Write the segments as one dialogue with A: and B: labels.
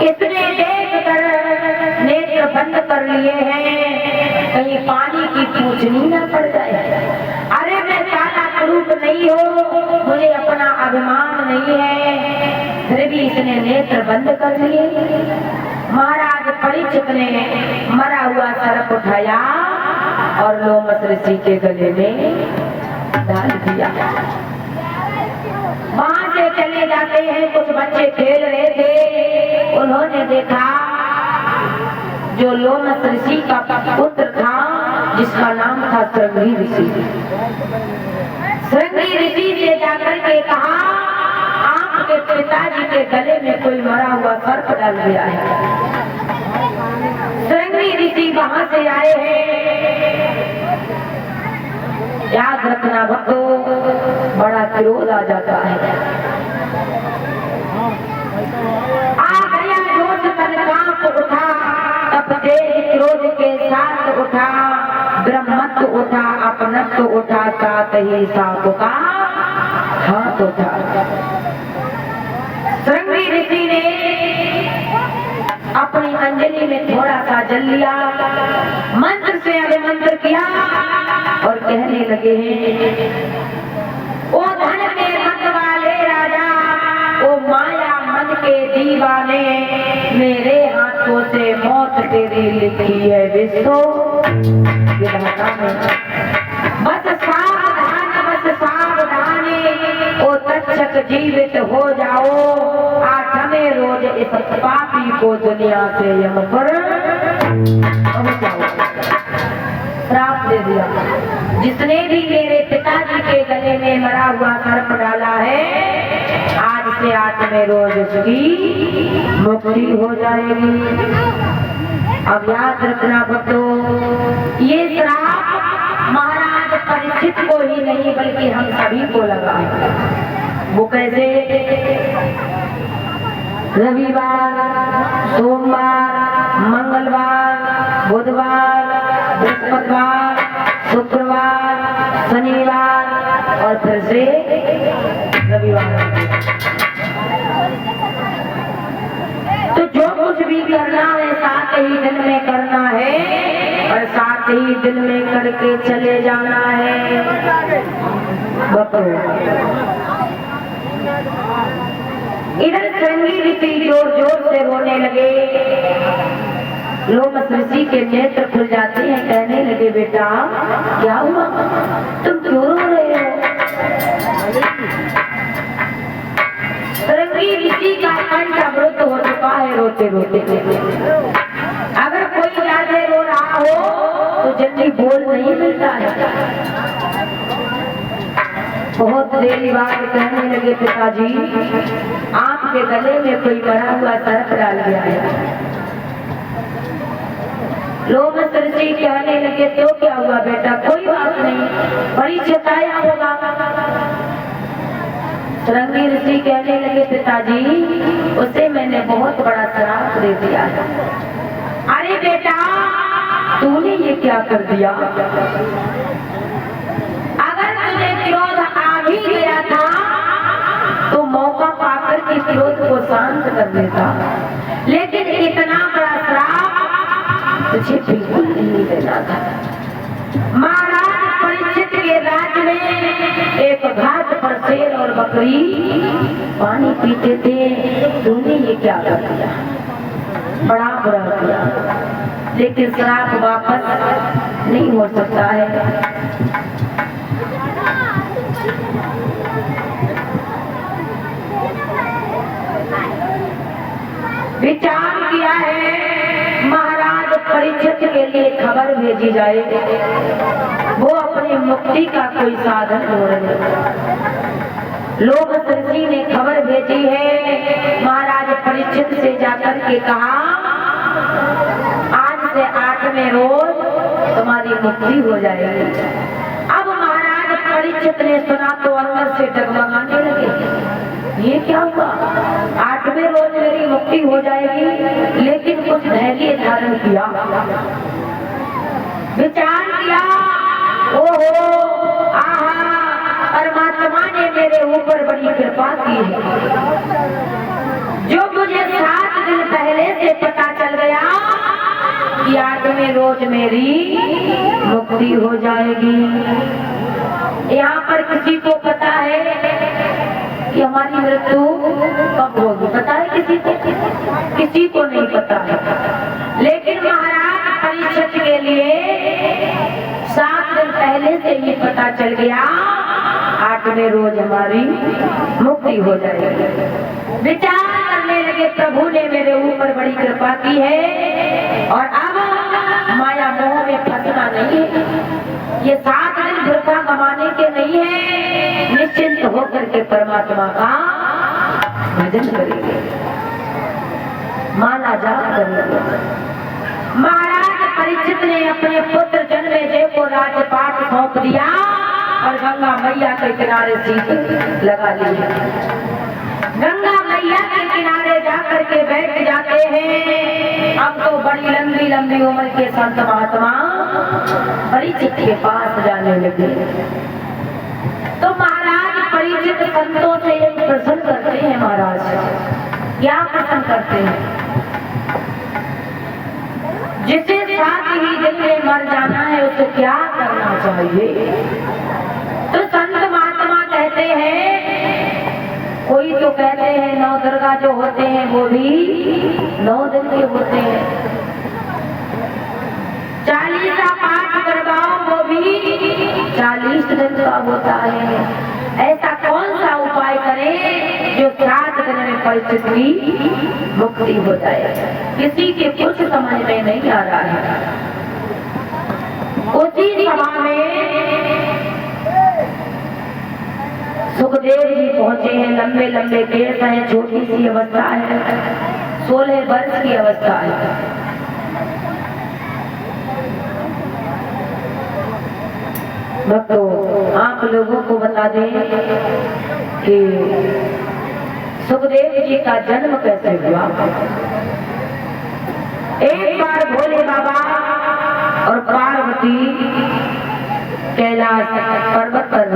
A: इसने देख कर नेत्र बंद कर लिए हैं, कहीं पानी की पूछनी न पड़ जाए। अरे मैं काला कुरूप नहीं हूँ, मुझे अपना अभिमान नहीं है, फिर भी इसने नेत्र बंद कर लिए। महाराज परीक्षित ने मरा हुआ सर्प उठाया और लोमस ऋषि के गले में डाल दिया। वहां से चले जाते हैं, कुछ बच्चे खेल रहे थे, उन्होंने देखा जो लोमस ऋषि का पुत्र था, जिसका नाम था श्रृंगी ऋषि। श्रृंगी ऋषि से जाकर के कहा, आपके पिताजी के गले में कोई मरा हुआ सर्प डाल गया है। श्रृंगी ऋषि वहां से आए हैं। याद रखना भक्तों, बड़ा क्रोध आ जाता है। आ गया जोश तन कांप उठा, तब देह क्रोध के साथ उठा, ब्रह्मत्व उठा, अपनत्व उठा, साथ ही सांप का हाथ उठा। श्रृंगी ऋषि ने अपनी अंजलि में थोड़ा सा जल लिया, मंत्र से अभिमंत्र किया और कहने लगे हैं, ओ धन के मत वाले राजा, ओ माया मन के दीवाने, मेरे हाथों से मौत तेरी लिखी है विष्णु विधाता में। बस सावधान, बस सावधानी, ओ तक्षक जीवित हो जाओ, 8वें रोज इस पापी को दुनिया से यम पर पहुंचाओ। श्राप दे दिया, जिसने भी मेरे पिताजी के गले में मरा हुआ सर्प डाला है, आज से 8वें रोज उसकी मुक्ति हो जाएगी। अब याद रखना बच्चों, ये श्राप महाराज परीक्षित को ही नहीं बल्कि हम सभी को लगा है। वो कैसे? रविवार, सोमवार, मंगलवार, बुधवार, बृहस्पतिवार, शुक्रवार, शनिवार और फिर से रविवार। तो जो कुछ भी करना है 7 ही दिन में करना है और 7 ही दिन में करके चले जाना है। इधर श्रृंगी ऋषि जोर जोर से रोने लगे। लोमस ऋषि के नेत्र खुल जाते हैं, कहने लगे, बेटा क्या हुआ, तुम क्यों रो रहे हो? श्रृंगी ऋषि का कंठ अमृत हो चुका है रोते रोते। अगर कोई ज्यादा रो रहा हो तो जल्दी बोल नहीं मिलता है। बहुत देरी बाद कहने लगे, पिताजी आपके गले में कोई मरा हुआ सर्प डाल गया है। लोमस ऋषि कहने लगे, तो क्या हुआ बेटा? कोई बात नहीं, बड़ी छताया होगा। श्रृंगी ऋषि कहने लगे, पिताजी उसे मैंने बहुत बड़ा श्राप दे दिया है। अरे बेटा तूने ये क्या कर दिया? अगर तुझे क्रोध आ भी गया था तो मौका पाकर के क्रोध को शांत कर देता, लेकिन इतना बड़ा श्राप तुझे बिल्कुल नहीं देना था। महाराज परीक्षित के राज्य में एक घाट पर शेर और बकरी पानी पीते थे। तूने ये क्या कर दिया? बड़ा बुरा किया, लेकिन श्राप वापस नहीं हो सकता है। विचार किया है महाराज परीक्षित के लिए खबर भेजी जाए, वो अपनी मुक्ति का कोई साधन ढूंढे। लोमस ऋषि ने खबर भेजी है, महाराज परीक्षित से जाकर के कहा, आज से 8वें रोज तुम्हारी मुक्ति हो जाएगी। अब महाराज परीक्षित ने सुना तो अंदर से डगमगाने लगे, ये क्या हुआ? 8वें रोज मेरी मुक्ति हो जाएगी, लेकिन कुछ धैर्य धारण किया, विचार किया, ओहो आहा, परमात्मा ने मेरे ऊपर बड़ी कृपा की है। जो मुझे 7 दिन पहले में रोज मेरी मुक्ति हो जाएगी। यहाँ पर किसी को पता है कि हमारी मृत्यु कब होगी? पता है किसी को? किसी को नहीं पता है। लेकिन महाराज परीक्षित के लिए 7 दिन पहले से ही पता चल गया 8वें रोज हमारी मुक्ति हो जाएगी। विचार करने लगे, प्रभु ने मेरे ऊपर बड़ी कृपा की है और अब माया मोह में फंसना नहीं है। ये 7 दिन वृथा गंवाने के नहीं है, निश्चिंत होकर के परमात्मा का भजन करेंगे, माला जाप करेंगे। महाराज परीक्षित ने अपने पुत्र जन्मेजय को राजपाट सौंप दिया और गंगा मैया के किनारे सीट लगा ली। गंगा मैया के किनारे जाकर के बैठ जाते हैं। अब तो बड़ी लंबी लंबी उम्र के संत महात्मा परीक्षित के पास जाने लगे। तो महाराज परीक्षित संतों से एक प्रश्न करते हैं। महाराज क्या प्रश्न करते हैं? जिसे 7 ही दिन में मर जाना है उसे क्या करना चाहिए? तो संत महात्मा कहते हैं, कोई तो कहते हैं 9 दुर्गा जो होते हैं वो भी 9 दिन के होते हैं। 40 का पाठ करवाओ वो भी 40 दिन का होता है। ऐसा कौन सा उपाय करें जो 7 दिन में परीक्षित की मुक्ति हो जाए? किसी के कुछ समझ में नहीं आ रहा है। उसी सभा में सुखदेव जी पहुंचे हैं। लंबे लंबे केस हैं, छोटी सी अवस्था है, 16 वर्ष की अवस्था है। भक्तों, आप लोगों को बता दें कि सुखदेव जी का जन्म कैसे हुआ। एक बार भोले बाबा और पार्वती कैलाश पर्वत पर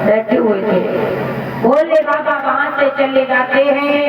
A: बैठे हुए थे। भोले बाबा वहां से चले जाते हैं